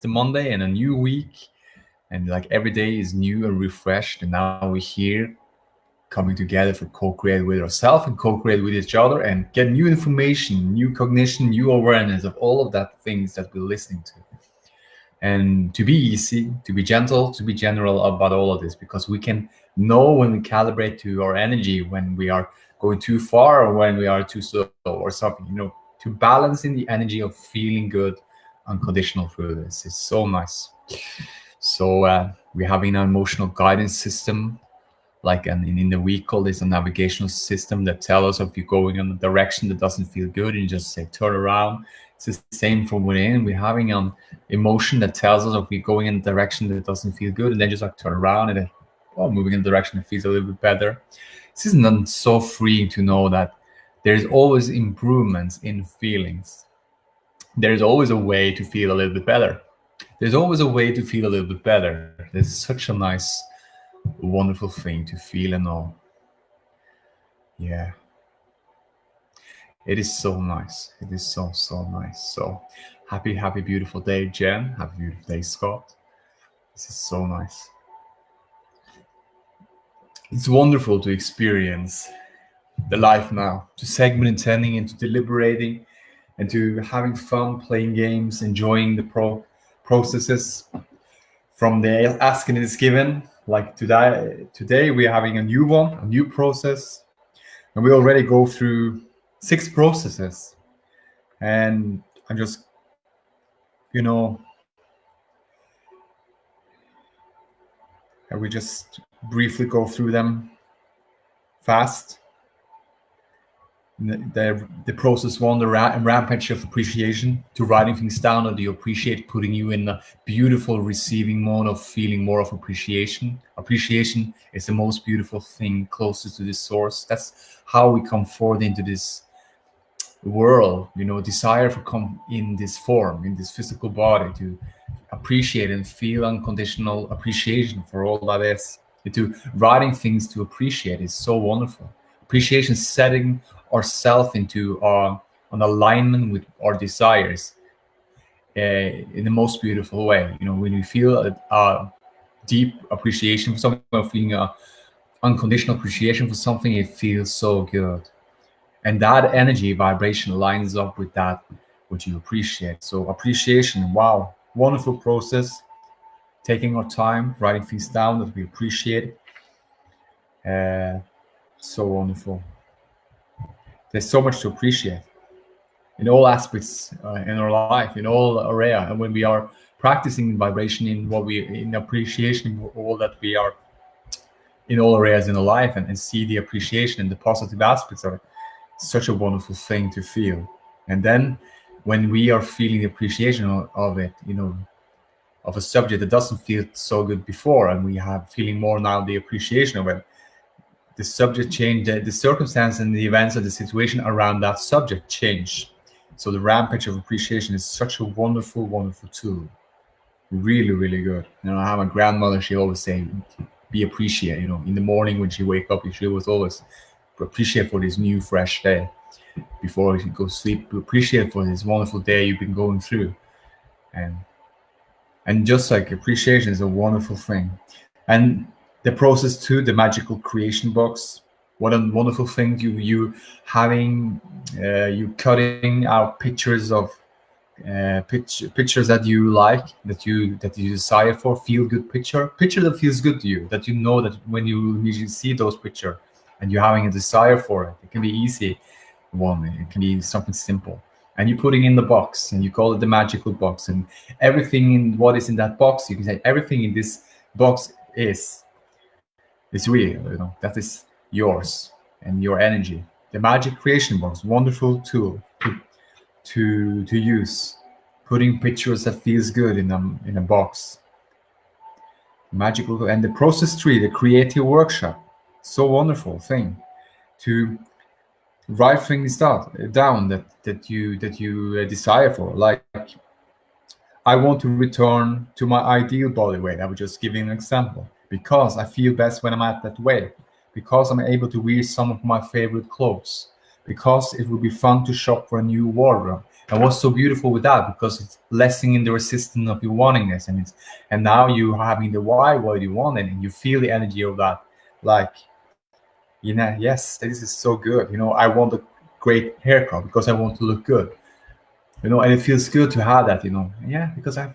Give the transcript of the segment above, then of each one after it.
a Monday and a new week, and like every day is new and refreshed. And now we're here coming together for co-create with ourselves and co-create with each other and get new information, new cognition, new awareness of all of that things that we're listening to. And to be easy, to be gentle, to be general about all of this, because we can know when we calibrate to our energy, when we are going too far or when we are too slow or something, to balance in the energy of feeling good unconditional through this is so nice. So we're having an emotional guidance system, like in the vehicle, there's a navigational system that tells us if you're going in a direction that doesn't feel good, and you just say turn around. It's the same from within. We're having an emotion that tells us if we're going in a direction that doesn't feel good, and then just like turn around and then moving in a direction that feels a little bit better. This isn't so freeing to know that there's always improvements in feelings. There's always a way to feel a little bit better. There's always a way to feel a little bit better. There's such a nice, wonderful thing to feel and know. Yeah. It is so nice. It is so, so nice. So happy, beautiful day, Jen. Happy, beautiful day, Scott. This is so nice. It's wonderful to experience the life now, to segment intending and to deliberating and to having fun playing games, enjoying the processes from the ask and it is given. Like today we're having a new one, a new process, and we already go through 6 processes. And I'm just, and we just briefly go through them fast. The process 1, the rampage of appreciation, to writing things down, or do you appreciate, putting you in a beautiful receiving mode of feeling more of appreciation. Appreciation is the most beautiful thing closest to this source. That's how we come forward into this world, desire for come in this form, in this physical body, to appreciate and feel unconditional appreciation for all that is. To writing things to appreciate is so wonderful. Appreciation, setting ourselves into an alignment with our desires in the most beautiful way. When you feel a deep appreciation for something, or feeling a unconditional appreciation for something, it feels so good. And that energy vibration lines up with that what you appreciate. So appreciation, wow, wonderful process. Taking our time, writing things down that we appreciate. So wonderful. There's so much to appreciate in all aspects in our life, in all area. And when we are practicing vibration in appreciation, all that we are in all areas in our life, and see the appreciation and the positive aspects of it, it's such a wonderful thing to feel. And then when we are feeling the appreciation of it, of a subject that doesn't feel so good before, and we have feeling more now the appreciation of it, the subject change, the circumstance and the events of the situation around that subject change. So the rampage of appreciation is such a wonderful, wonderful tool. Really, really good. I have a grandmother, she always say, be appreciate, in the morning when she wake up, she was always appreciate for this new fresh day. Before you go sleep, appreciate for this wonderful day you've been going through. And just like appreciation is a wonderful thing. And the process 2, the magical creation box. What a wonderful thing you having, you cutting out pictures of pictures that you like, that you desire for, feel good picture that feels good to you, that that when you see those pictures and you're having a desire for it. It can be easy one, it can be something simple. And you're putting in the box, and you call it the magical box. And everything in what is in that box, you can say everything in this box is real. That is yours and your energy. The magic creation box, wonderful tool to use. Putting pictures that feels good in a box. Magical. And the process 3, the creative workshop, so wonderful thing to write things down that you desire for. Like, I want to return to my ideal body weight. I was just giving an example, because I feel best when I'm at that weight, because I'm able to wear some of my favorite clothes, because it will be fun to shop for a new wardrobe, And what's so beautiful with that, because it's lessening the resistance of your wantingness, and now you having the why what you want, and you feel the energy of that, like, yes, this is so good. I want a great haircut because I want to look good. And it feels good to have that. Yeah, because I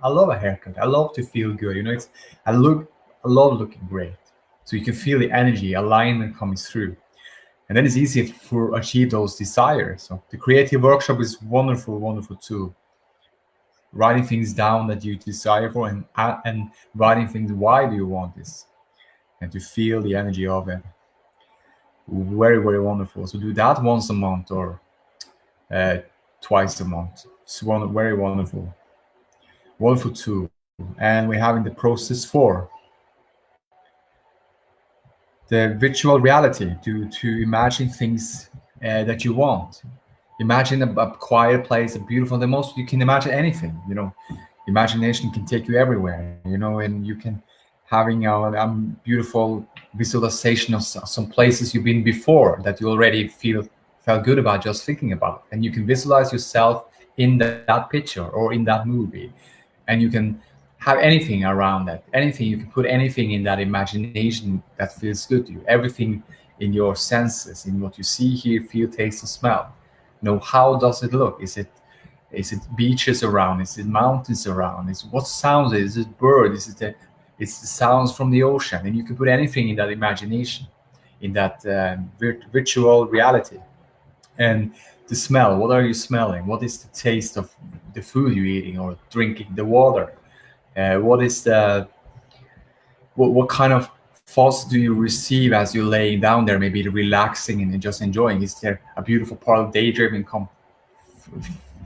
love a haircut. I love to feel good. I look, I love looking great. So you can feel the energy, alignment coming through, and then it's easy to achieve those desires. So the creative workshop is wonderful, wonderful tool. Writing things down that you desire for, and writing things why do you want this, and to feel the energy of it. Very, very wonderful. So do that once a month, or twice a month. It's very wonderful, wonderful tool. And we're having the process 4, the virtual reality, to imagine things that you want. Imagine a quiet place, a beautiful. The most you can imagine anything. Imagination can take you everywhere. And you can having a beautiful visualization of some places you've been before that you already felt good about just thinking about, and you can visualize yourself in that picture or in that movie, and you can have anything around that, anything. You can put anything in that imagination that feels good to you, everything in your senses, in what you see, hear, feel, taste, and smell. How does it look? Is it beaches around? Is it mountains around? What sounds is it? Bird? It's the sounds from the ocean? And you can put anything in that imagination, in that virtual reality. And the smell, what are you smelling? What is the taste of the food you're eating or drinking, the water? What is what kind of thoughts do you receive as you're laying down there, maybe relaxing and just enjoying? Is there a beautiful part of daydreaming come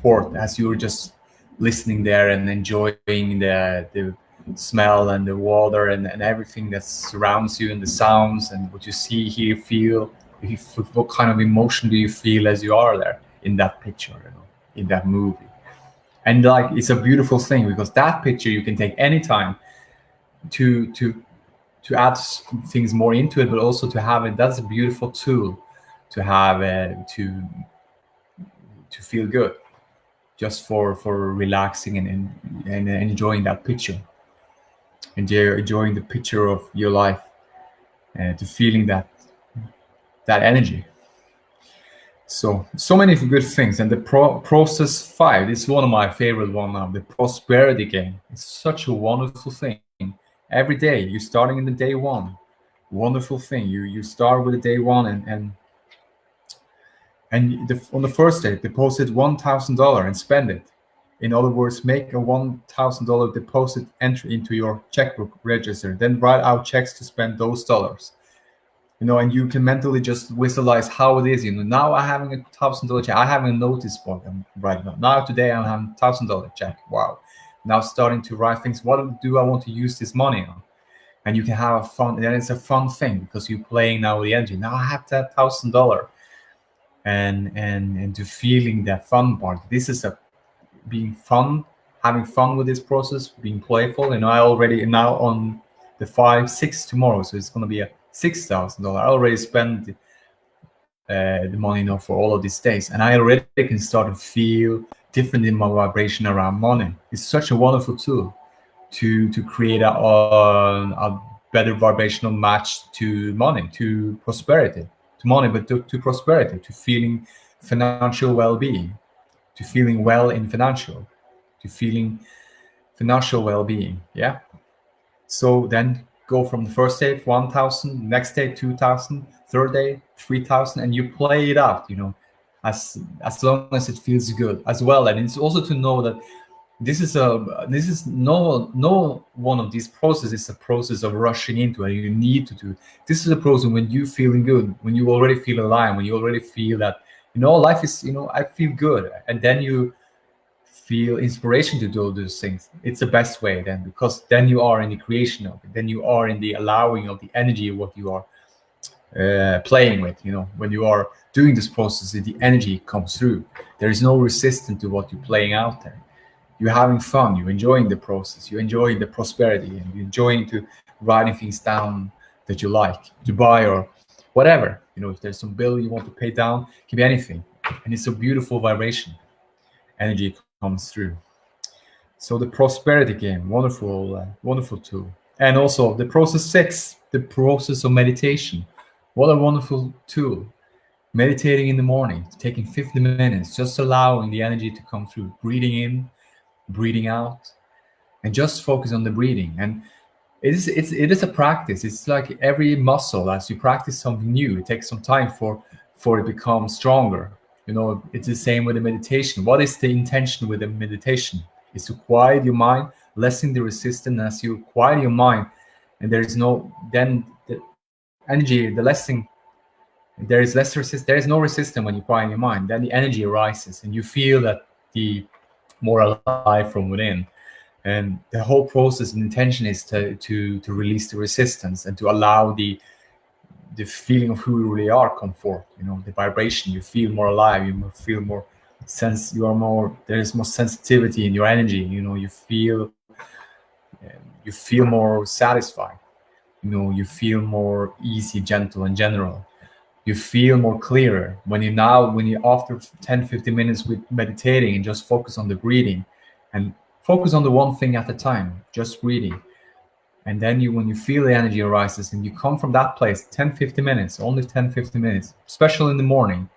forth as you're just listening there and enjoying the smell and the water, and everything that surrounds you, and the sounds and what you see, hear, feel? What kind of emotion do you feel as you are there in that picture, in that movie? And like, it's a beautiful thing, because that picture you can take anytime to add things more into it, but also to have it. That's a beautiful tool to have, to feel good, just for relaxing and enjoying that picture, and enjoying the picture of your life, and to feeling that energy. So many good things. And the process 5 is one of my favorite one now, the prosperity game. It's such a wonderful thing. Every day you're starting in the day 1. Wonderful thing. You start with the day 1, and on the first day deposit $1,000 and spend it. In other words, make a $1,000 deposit entry into your checkbook register, then write out checks to spend those dollars. And you can mentally just visualize how it is. Now I'm having $1,000 check. I have a notice board right now. Now today I'm having $1,000 check. Wow. Now starting to write things. What do I want to use this money on? And you can have a fun. Then it's a fun thing, because you're playing now with the energy. Now I have that $1,000, and to feeling that fun part. This is being fun, having fun with this process, being playful. I already now on the 5-6 tomorrow, so it's going to be a $6,000. I already spent the money for all of these days, and I already can start to feel different in my vibration around money. It's such a wonderful tool to create a better vibrational match to money, to prosperity, to money, but to prosperity, to feeling financial well-being, to feeling well in financial, to feeling financial well-being. Yeah. So then go from the first day 1,000, next day 2,000, third day 3,000, and you play it out, as long as it feels good as well. And it's also to know that this is no one of these processes is a process of rushing into it. You need to do. This is a process when you feeling good, when you already feel aligned, when you already feel that life is, I feel good, and then you feel inspiration to do those things. It's the best way then, because then you are in the creation of it. Then you are in the allowing of the energy of what you are playing with. When you are doing this process, the energy comes through. There is no resistance to what you're playing out there. You're having fun. You're enjoying the process. You're enjoying the prosperity, and you're enjoying to writing things down that you like to buy or whatever. If there's some bill you want to pay down, it can be anything, and it's a beautiful vibration. energy comes through. So the prosperity game, wonderful tool. And also the process 6, the process of meditation. What a wonderful tool. Meditating in the morning, taking 50 minutes, just allowing the energy to come through, breathing in, breathing out, and just focus on the breathing. And it is a practice. It's like every muscle. As you practice something new, it takes some time for it to become stronger. It's the same with the meditation. What is the intention with the meditation? Is to quiet your mind, lessen the resistance. As you quiet your mind, and then the energy, the lessing, there is no resistance when you quiet your mind. Then the energy arises, and you feel that the more alive from within. And the whole process and intention is to release the resistance and to allow the feeling of who you really are come forth. The vibration. You feel more alive. You feel more sense. There is more sensitivity in your energy. You feel more satisfied. You feel more easy, gentle, and general. You feel more clearer when you after 10-15 minutes with meditating and just focus on the breathing and focus on the one thing at a time, just breathing. And then when you feel the energy arises and you come from that place, 10-15 minutes, only 10-15 minutes, especially in the morning,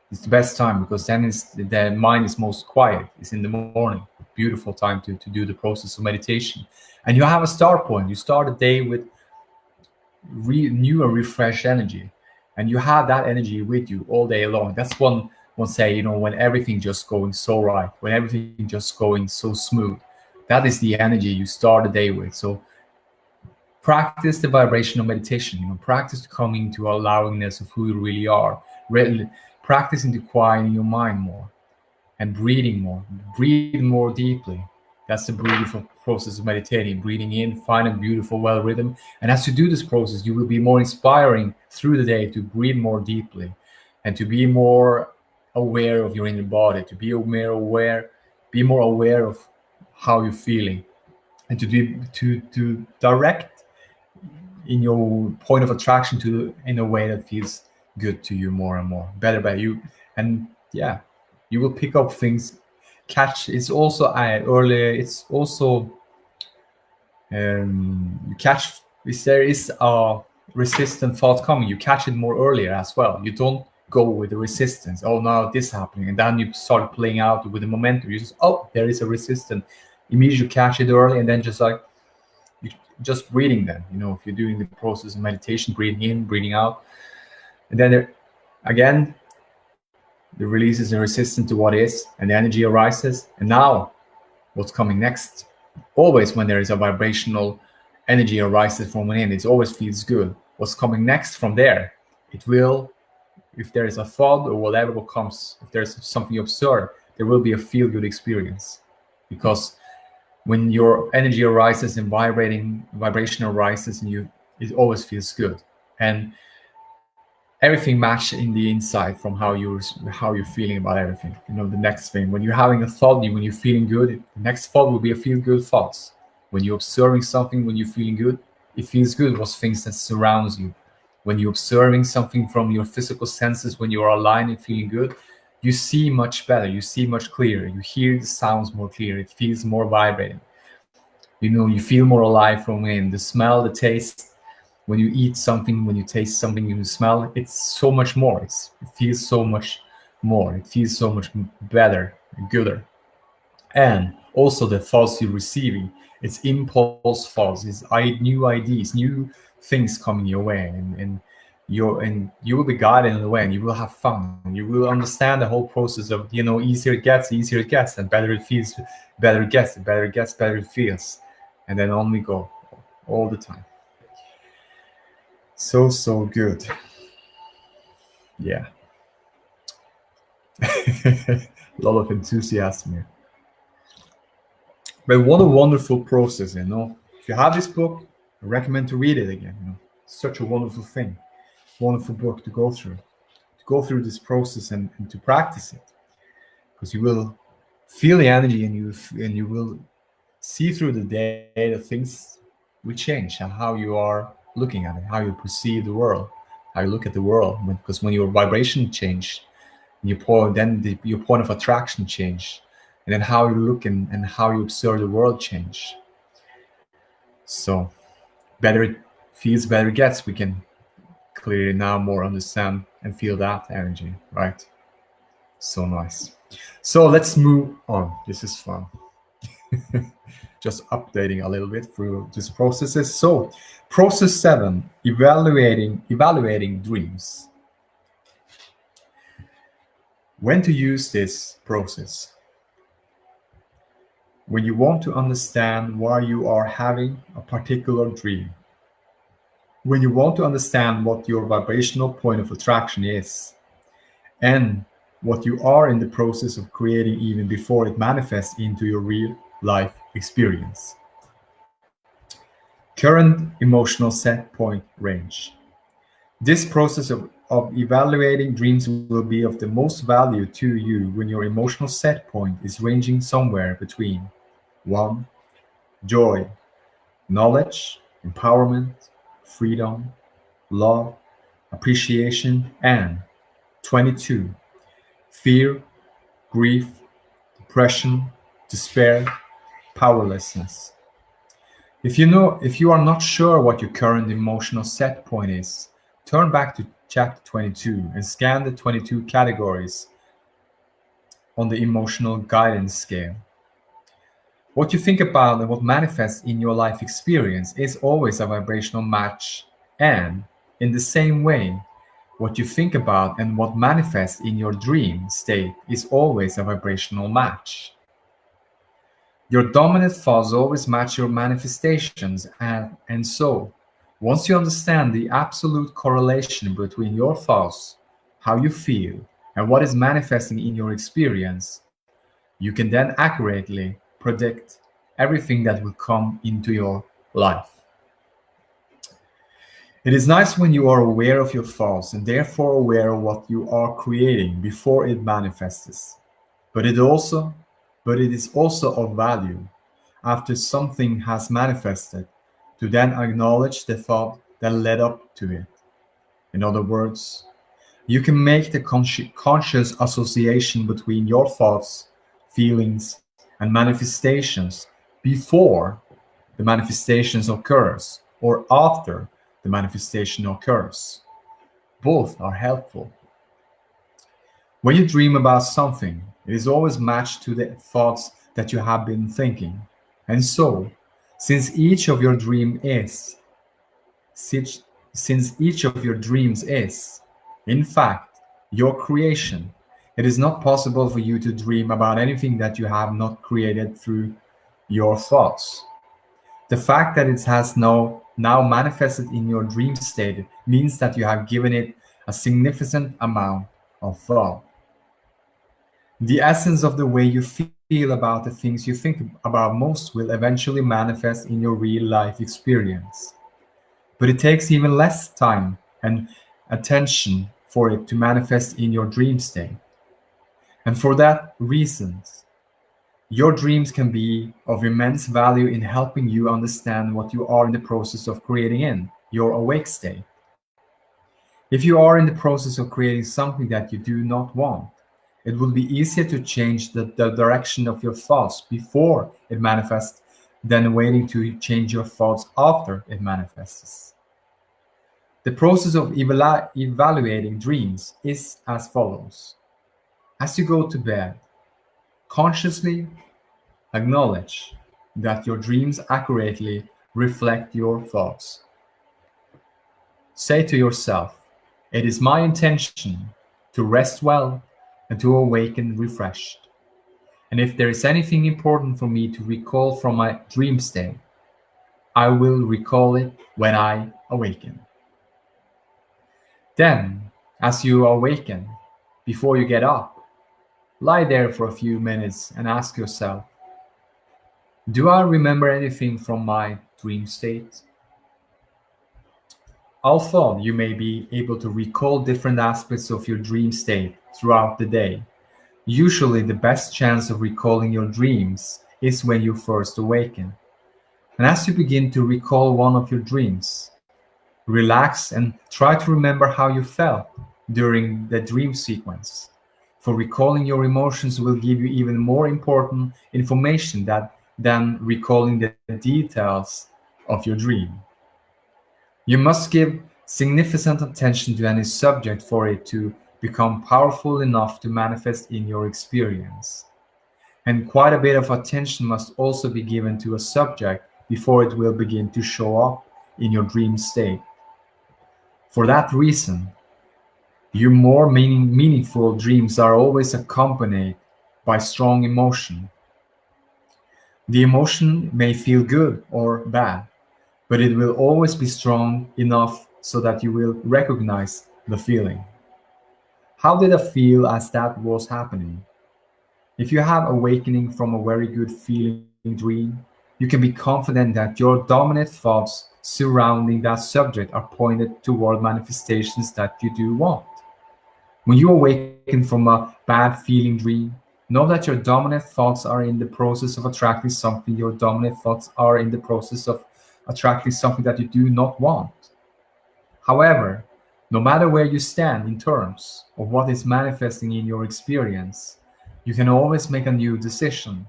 it's the best time, because then the mind is most quiet. It's in the morning. Beautiful time to do the process of meditation. And you have a start point. You start a day with new and refreshed energy. And you have that energy with you all day long. That's one say, when everything just going so right, when everything just going so smooth. That is the energy you start the day with. So practice the vibrational meditation. Practice coming to allowingness of who you really are. Practice into quieting your mind more and breathing more. Breathe more deeply. That's the beautiful process of meditating. Breathing in, find a beautiful well rhythm. And as you do this process, you will be more inspiring through the day to breathe more deeply and to be more aware of your inner body, to be more aware of how you're feeling, and to direct in your point of attraction in a way that feels good to you more and more, better by you. And yeah, you will pick up things. It's also you catch if there is a resistant thought coming, you catch it more earlier as well. You don't go with the resistance. Oh, now this happening, and then you start playing out with the momentum. You just, there is a resistance. Immediately catch it early, and then just breathing. Then if you're doing the process of meditation, breathing in, breathing out, and then again, the releases the resistance to what is, and the energy arises. And now, what's coming next? Always when there is a vibrational energy arises from within, it always feels good. What's coming next from there? It will, if there is a thought or whatever comes, if there's something you observe, there will be a feel-good experience. Because when your energy arises and vibration arises, and it always feels good. And everything matches in the inside from how you're feeling about everything. The next thing, when you're having a thought, when you're feeling good, the next thought will be a feel-good thoughts. When you're observing something, when you're feeling good, it feels good. Was things that surrounds you. When you're observing something from your physical senses, when you are aligned and feeling good, you see much better. You see much clearer. You hear the sounds more clear. It feels more vibrating. You feel more alive from within. The smell, the taste. When you eat something, when you taste something, you smell, it's so much more. It feels so much more. It feels so much better, gooder. And also the thoughts you're receiving, it's impulse thoughts, it's new ideas, new things coming your way, and you will be guided in the way, and you will have fun. You will understand the whole process of easier it gets, and better it feels, better it gets, better it feels, and then on we go all the time. So good. Yeah. A lot of enthusiasm here. But what a wonderful process, If you have this book, I recommend to read it again. Such a wonderful thing, wonderful book to go through this process and to practice it, because you will feel the energy, and you will see through the day that things will change, and how you are looking at it, how you perceive the world, how you look at the world. Because when your vibration change, your point of attraction change, and then how you look and how you observe the world change. So better it feels, better it gets. We can clearly now more understand and feel that energy, right? So nice. So let's move on. This is fun. Just updating a little bit through these processes. So process 7, evaluating dreams. When to use this process? When you want to understand why you are having a particular dream. When you want to understand what your vibrational point of attraction is, and what you are in the process of creating even before it manifests into your real life experience. Current emotional set point range. This process of evaluating dreams will be of the most value to you when your emotional set point is ranging somewhere between 1. Joy, knowledge, empowerment, freedom, love, appreciation, and 22. Fear, grief, depression, despair, powerlessness. If you are not sure what your current emotional set point is, turn back to chapter 22 and scan the 22 categories on the emotional guidance scale. What you think about and what manifests in your life experience is always a vibrational match, and in the same way, what you think about and what manifests in your dream state is always a vibrational match. Your dominant thoughts always match your manifestations, and so, once you understand the absolute correlation between your thoughts, how you feel, and what is manifesting in your experience, you can then accurately predict everything that will come into your life. It is nice when you are aware of your thoughts and therefore aware of what you are creating before it manifests. But it is also of value after something has manifested to then acknowledge the thought that led up to it. In other words, you can make the conscious association between your thoughts, feelings, and manifestations before the manifestations occurs or after the manifestation occurs. Both are helpful. When you dream about something, it is always matched to the thoughts that you have been thinking. And so, since each of your dream is, since each of your dreams is, in fact, your creation, it is not possible for you to dream about anything that you have not created through your thoughts. The fact that it has now manifested in your dream state means that you have given it a significant amount of thought. The essence of the way you feel about the things you think about most will eventually manifest in your real life experience. But it takes even less time and attention for it to manifest in your dream state. And for that reason, your dreams can be of immense value in helping you understand what you are in the process of creating in your awake state. If you are in the process of creating something that you do not want, it will be easier to change the direction of your thoughts before it manifests than waiting to change your thoughts after it manifests. The process of evaluating dreams is as follows. As you go to bed, consciously acknowledge that your dreams accurately reflect your thoughts. Say to yourself, it is my intention to rest well and to awaken refreshed. And if there is anything important for me to recall from my dream state, I will recall it when I awaken. Then, as you awaken, before you get up, lie there for a few minutes and ask yourself, do I remember anything from my dream state? Although you may be able to recall different aspects of your dream state throughout the day, usually the best chance of recalling your dreams is when you first awaken. And as you begin to recall one of your dreams, relax and try to remember how you felt during the dream sequence. For recalling your emotions will give you even more important information than recalling the details of your dream. You must give significant attention to any subject for it to become powerful enough to manifest in your experience. And quite a bit of attention must also be given to a subject before it will begin to show up in your dream state. For that reason, your more meaningful dreams are always accompanied by strong emotion. The emotion may feel good or bad, but it will always be strong enough so that you will recognize the feeling. How did I feel as that was happening? If you have awakening from a very good feeling dream, you can be confident that your dominant thoughts surrounding that subject are pointed toward manifestations that you do want. When you awaken from a bad feeling dream, know that your dominant thoughts are in the process of attracting something. Your dominant thoughts are in the process of attracting something that you do not want. However, no matter where you stand in terms of what is manifesting in your experience, you can always make a new decision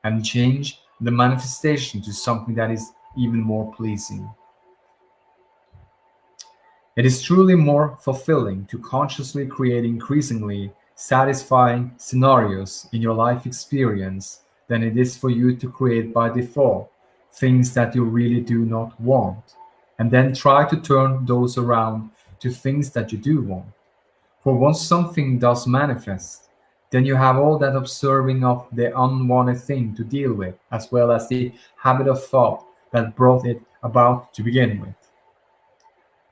and change the manifestation to something that is even more pleasing. It is truly more fulfilling to consciously create increasingly satisfying scenarios in your life experience than it is for you to create by default things that you really do not want, and then try to turn those around to things that you do want. For once something does manifest, then you have all that observing of the unwanted thing to deal with, as well as the habit of thought that brought it about to begin with.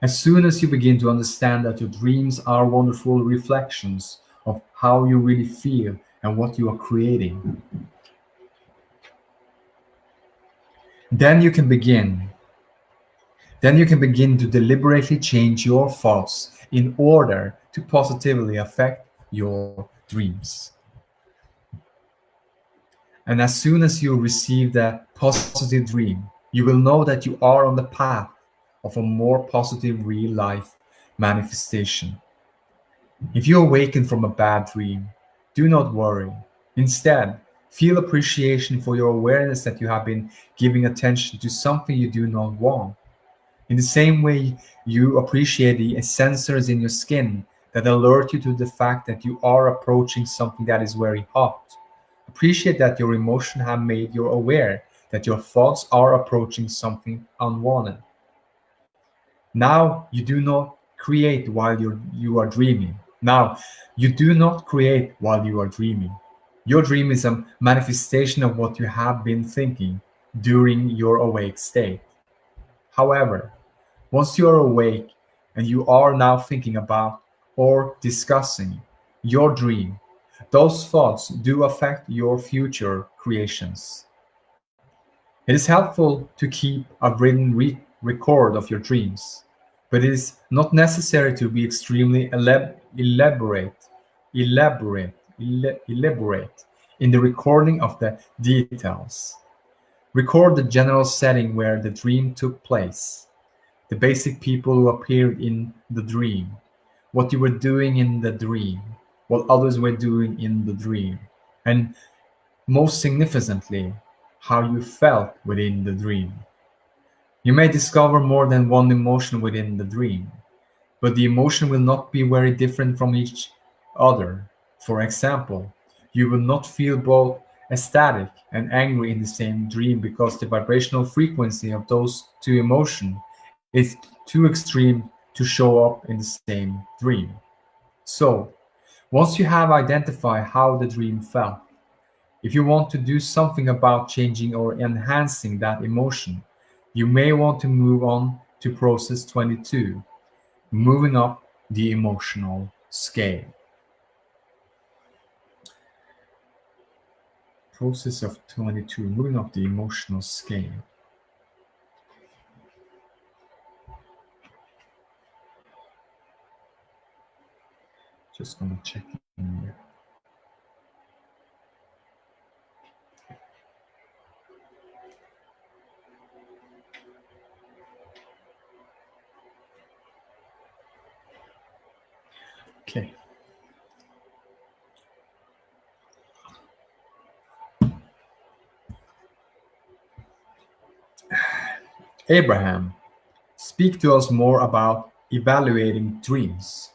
As soon as you begin to understand that your dreams are wonderful reflections of how you really feel and what you are creating, then you can begin. Then you can begin to deliberately change your thoughts in order to positively affect your dreams. And as soon as you receive that positive dream, you will know that you are on the path of a more positive real life manifestation. If you awaken from a bad dream, do not worry. Instead, feel appreciation for your awareness that you have been giving attention to something you do not want. In the same way, you appreciate the sensors in your skin that alert you to the fact that you are approaching something that is very hot. Appreciate that your emotion have made you aware that your thoughts are approaching something unwanted. Now you do not create while you are dreaming. Now you do not create while you are dreaming. Your dream is a manifestation of what you have been thinking during your awake state. However, once you are awake and you are now thinking about or discussing your dream, those thoughts do affect your future creations. It is helpful to keep a written record of your dreams, but it is not necessary to be extremely elaborate in the recording of the details. Record the general setting where the dream took place, the basic people who appeared in the dream, what you were doing in the dream, what others were doing in the dream, and most significantly, how you felt within the dream. You may discover more than one emotion within the dream, but the emotion will not be very different from each other. For example, you will not feel both ecstatic and angry in the same dream because the vibrational frequency of those two emotions is too extreme to show up in the same dream. So, once you have identified how the dream felt, if you want to do something about changing or enhancing that emotion, you may want to move on to process 22, moving up the emotional scale. Process of 22, moving up the emotional scale. Just gonna check in here. Okay. Abraham, speak to us more about evaluating dreams.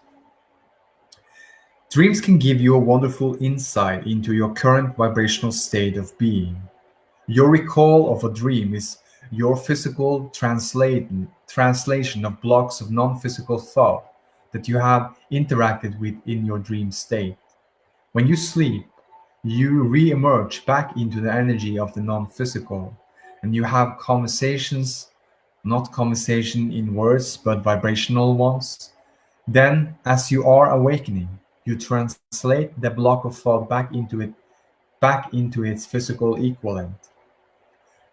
Dreams can give you a wonderful insight into your current vibrational state of being. Your recall of a dream is your physical translation of blocks of non-physical thought that you have interacted with in your dream state. When you sleep, you re-emerge back into the energy of the non-physical, and you have conversations, not conversation in words, but vibrational ones. Then, as you are awakening, you translate the block of thought back into its physical equivalent.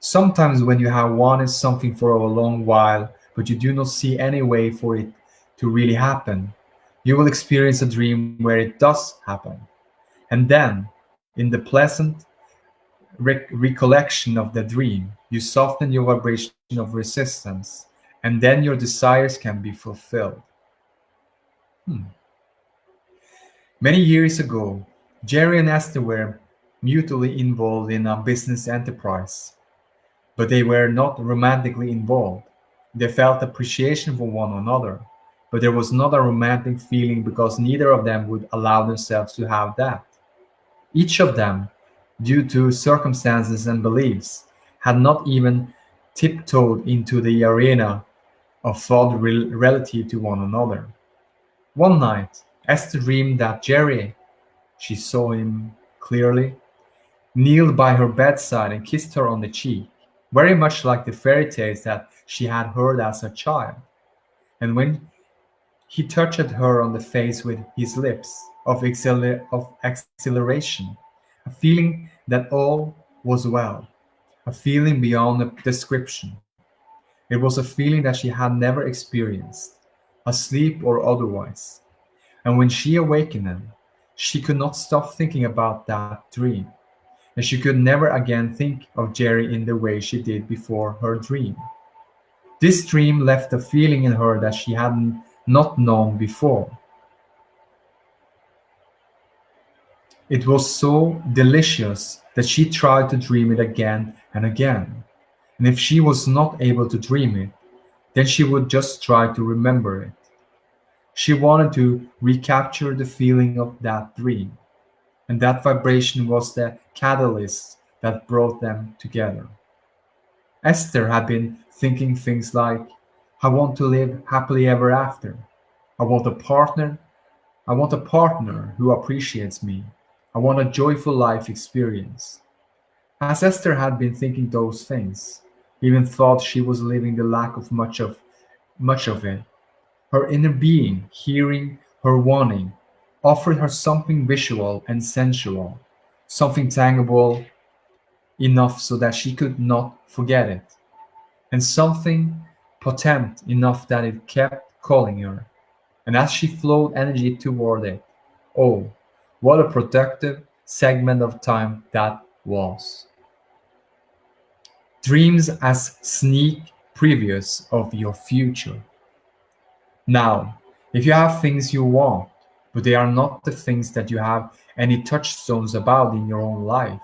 Sometimes when you have wanted something for a long while, but you do not see any way for it to really happen, you will experience a dream where it does happen. And then, in the pleasant recollection of the dream, you soften your vibration of resistance, and then your desires can be fulfilled. Hmm. Many years ago, Jerry and Esther were mutually involved in a business enterprise, but they were not romantically involved. They felt appreciation for one another, but there was not a romantic feeling because neither of them would allow themselves to have that. Each of them, due to circumstances and beliefs, had not even tiptoed into the arena of thought relative to one another. One night, Esther dreamed that Jerry, she saw him clearly, kneeled by her bedside and kissed her on the cheek, very much like the fairy tales that she had heard as a child. And when he touched her on the face with his lips of exhilaration, a feeling that all was well, a feeling beyond description. It was a feeling that she had never experienced, asleep or otherwise. And when she awakened, she could not stop thinking about that dream, and she could never again think of Jerry in the way she did before her dream. This dream left a feeling in her that she had not known before. It was so delicious that she tried to dream it again and again. And if she was not able to dream it, then she would just try to remember it. She wanted to recapture the feeling of that dream, and that vibration was the catalyst that brought them together. Esther had been thinking things like, I want to live happily ever after. I want a partner. I want a partner who appreciates me. I want a joyful life experience. As Esther had been thinking those things, even thought she was living the lack of much of it, her inner being, hearing her wanting, offered her something visual and sensual, something tangible enough so that she could not forget it, and something potent enough that it kept calling her. And as she flowed energy toward it, oh, what a productive segment of time that was. Dreams as sneak previews of your future. Now, if you have things you want, but they are not the things that you have any touchstones about in your own life.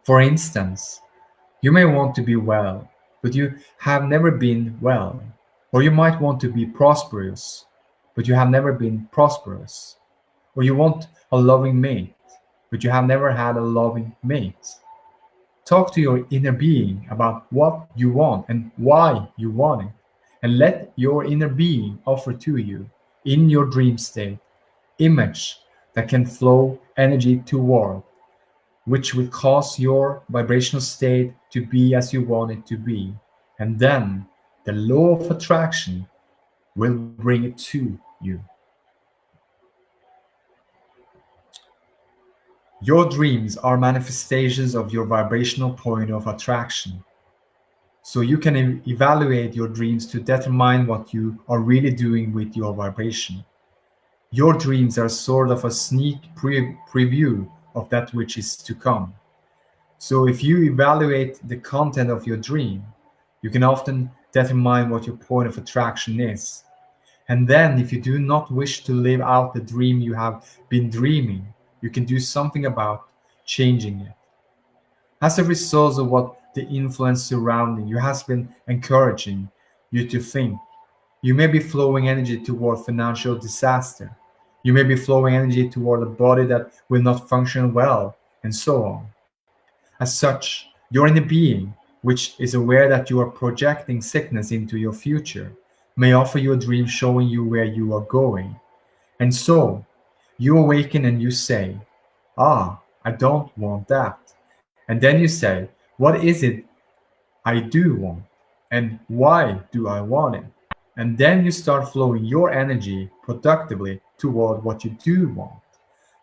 For instance, you may want to be well, but you have never been well. Or you might want to be prosperous, but you have never been prosperous. Or you want a loving mate, but you have never had a loving mate. Talk to your inner being about what you want and why you want it, and let your inner being offer to you, in your dream state, image that can flow energy toward, which will cause your vibrational state to be as you want it to be. And then the law of attraction will bring it to you. Your dreams are manifestations of your vibrational point of attraction. So you can evaluate your dreams to determine what you are really doing with your vibration. Your dreams are sort of a sneak preview of that which is to come. So if you evaluate the content of your dream, you can often determine what your point of attraction is. And then, if you do not wish to live out the dream you have been dreaming, you can do something about changing it. As a result of what the influence surrounding you has been encouraging you to think, you may be flowing energy toward financial disaster. You may be flowing energy toward a body that will not function well, and so on. As such, you're in a being which is aware that you are projecting sickness into your future, may offer you a dream showing you where you are going. And so, you awaken and you say, "Ah, I don't want that." And then you say, "What is it I do want? And why do I want it?" And then you start flowing your energy productively toward what you do want,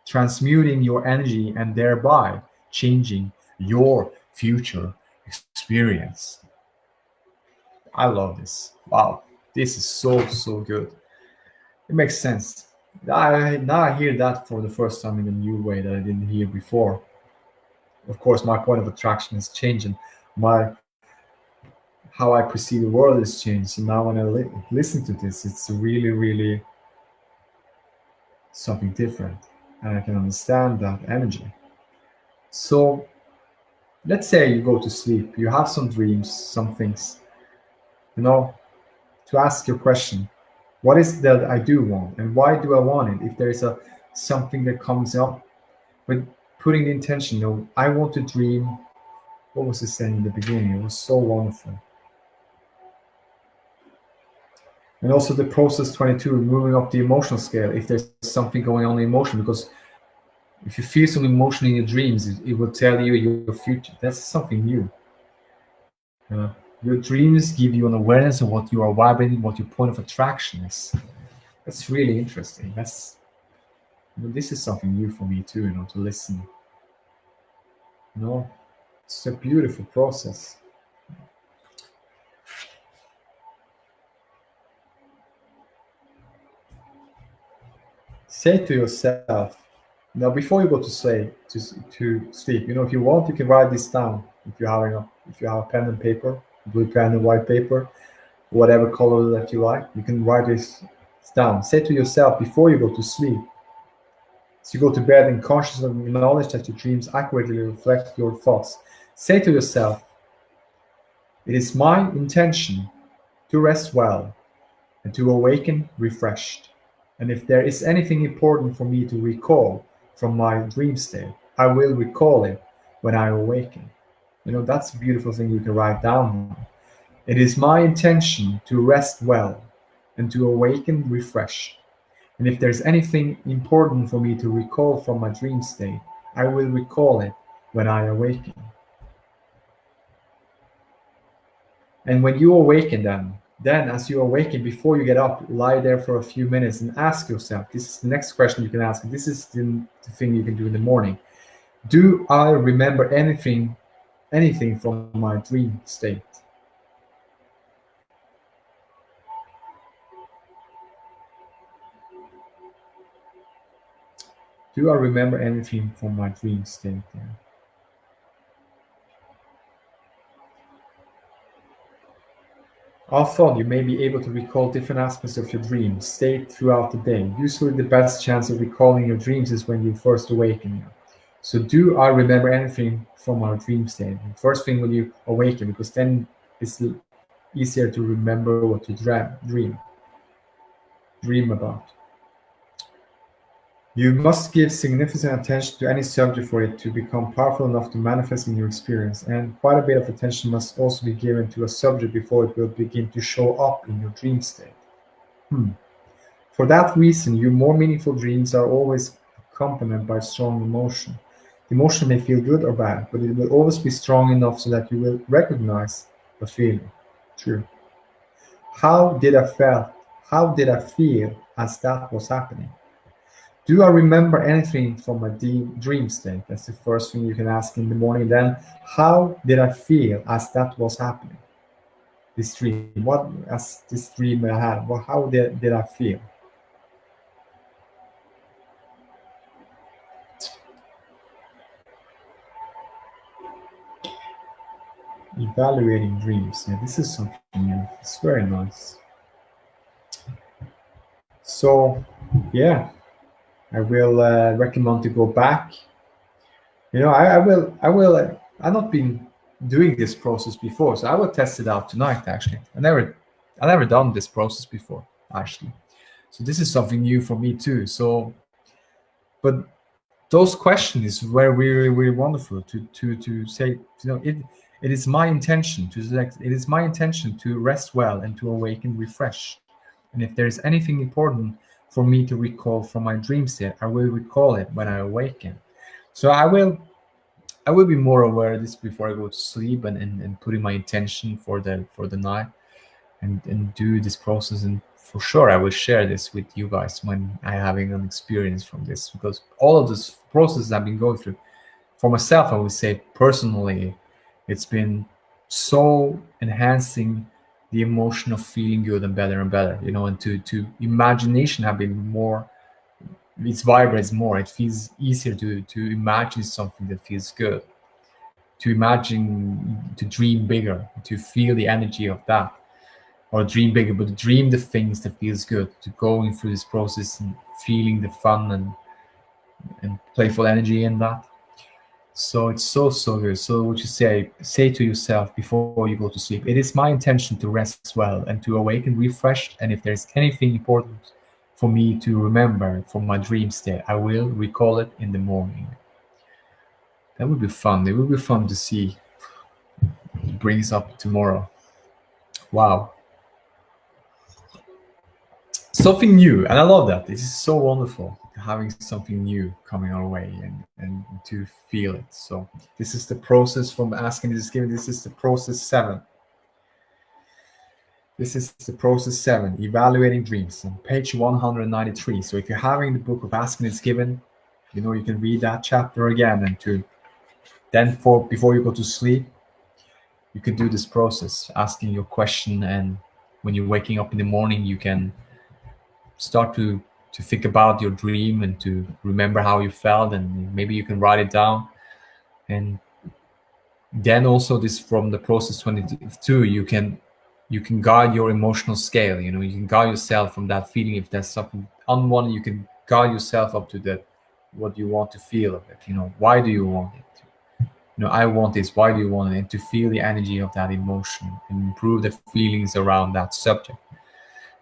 transmuting your energy and thereby changing your future experience. I love this. Wow, this is so, so good. It makes sense. Now I hear that for the first time in a new way that I didn't hear before. Of course, my point of attraction is changing. My how I perceive the world has changed. So now when I listen to this, it's really, really something different, and I can understand that energy. So let's say you go to sleep, you have some dreams, some things, you know, to ask your question, what is it that I do want, and why do I want it? If there is a something that comes up, with putting the intention, I want to dream. What was it saying in the beginning? It was so wonderful. And also the process 22, moving up the emotional scale. If there's something going on in emotion, because if you feel some emotion in your dreams, it will tell you your future. That's something new. Your dreams give you an awareness of what you are vibrating, what your point of attraction is. That's really interesting. This is something new for me too. To listen. You know, it's a beautiful process. Say to yourself, now before you go to sleep, if you want, you can write this down. If you have a pen and paper, blue pen and white paper, whatever color that you like, you can write this down. Say to yourself before you go to sleep, as you go to bed and conscious of the knowledge that your dreams accurately reflect your thoughts. Say to yourself, "It is my intention to rest well and to awaken refreshed. And if there is anything important for me to recall from my dream state, I will recall it when I awaken." That's a beautiful thing you can write down. "It is my intention to rest well and to awaken refreshed. And if there's anything important for me to recall from my dream state, I will recall it when I awaken." And when you awaken, then as you awaken, before you get up, lie there for a few minutes and ask yourself, this is the next question you can ask. This is the thing you can do in the morning. Do I remember anything from my dream state? Do I remember anything from my dream state? Yeah. Often, you may be able to recall different aspects of your dream state throughout the day. Usually, the best chance of recalling your dreams is when you first awaken. So, do I remember anything from our dream state? First thing when you awaken, because then it's easier to remember what you dream about. You must give significant attention to any subject for it to become powerful enough to manifest in your experience, and quite a bit of attention must also be given to a subject before it will begin to show up in your dream state. Hmm. For that reason, your more meaningful dreams are always accompanied by strong emotion. The emotion may feel good or bad, but it will always be strong enough so that you will recognize the feeling. True. How did I feel? How did I feel as that was happening? Do I remember anything from my dream state? That's the first thing you can ask in the morning. Then, how did I feel as that was happening? This dream. What as this dream I had? How did I feel? Evaluating dreams. Yeah, this is something new. It's very nice. So, yeah, I will recommend to go back. I will. I've not been doing this process before, so I will test it out tonight. Actually, I never done this process before. Actually, so this is something new for me too. So, but those questions is where really really wonderful to say, it is my intention to select. It is my intention to rest well and to awaken refreshed. And if there is anything important for me to recall from my dream state, I will recall it when I awaken. So I will be more aware of this before I go to sleep, and putting my intention for the night, and do this process. And for sure I will share this with you guys when I having an experience from this, because all of this process I've been going through for myself, I would say personally, it's been so enhancing the emotion of feeling good and better, and to imagination have been more, it vibrates more. It feels easier to imagine something that feels good, to imagine, to dream bigger, to feel the energy of that, or dream bigger, but dream the things that feels good, to going through this process and feeling the fun and playful energy in that. So it's so good. So what you say to yourself before you go to sleep, it is my intention to rest well and to awaken refreshed. And if there's anything important for me to remember from my dream state, I will recall it in the morning. That would be fun. It would be fun to see it brings up tomorrow. Wow. Something new. And I love that. This is so wonderful having something new coming our way, and to feel it. So this is the process from asking is given. This is the process 7. This is the process 7, evaluating dreams, on page 193. So if you're having the book of asking is given, you can read that chapter again, and to then for before you go to sleep, you can do this process, asking your question, and when you're waking up in the morning, you can start to think about your dream and to remember how you felt, and maybe you can write it down. And then also this from the process 22, you can guide your emotional scale. You can guide yourself from that feeling. If there's something unwanted, you can guide yourself up to that, what you want to feel of it. Why do you want it? I want this, why do you want it? And to feel the energy of that emotion and improve the feelings around that subject.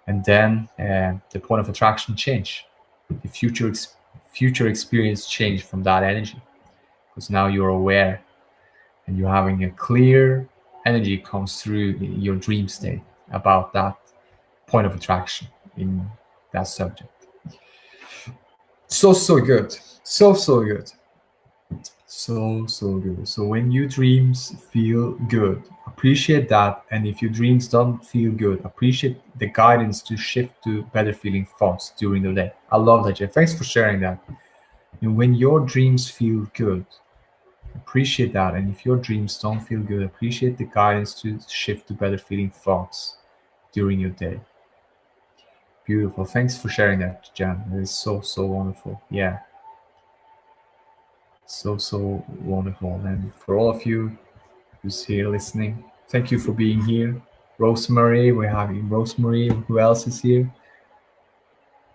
And then the point of attraction change, the future experience change from that energy, because now you're aware and you're having a clear energy comes through your dream state about that point of attraction in that subject. So good. So good. So good. So when your dreams feel good, appreciate that. And if your dreams don't feel good, appreciate the guidance to shift to better feeling thoughts during the day. I love that, Jeff. Thanks for sharing that. And when your dreams feel good, appreciate that. And if your dreams don't feel good, appreciate the guidance to shift to better feeling thoughts during your day. Beautiful. Thanks for sharing that, Jan. It is so wonderful. Yeah. So wonderful. And for all of you who's here listening, thank you for being here. Rosemary, we're having Rosemary. Who else is here?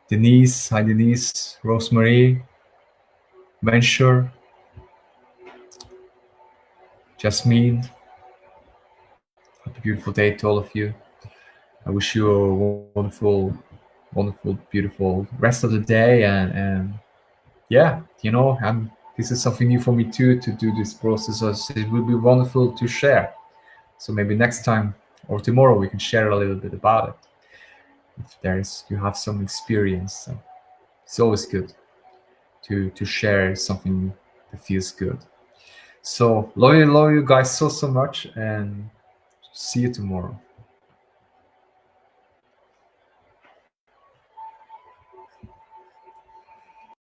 Denise. Hi, Denise. Rosemary. Mensure. Jasmine. Happy beautiful day to all of you. I wish you a wonderful, beautiful rest of the day. And yeah, this is something new for me too, to do this process. So it would be wonderful to share. So maybe next time or tomorrow we can share a little bit about it. If you have some experience, so it's always good to share something that feels good. So love you guys so much, and see you tomorrow.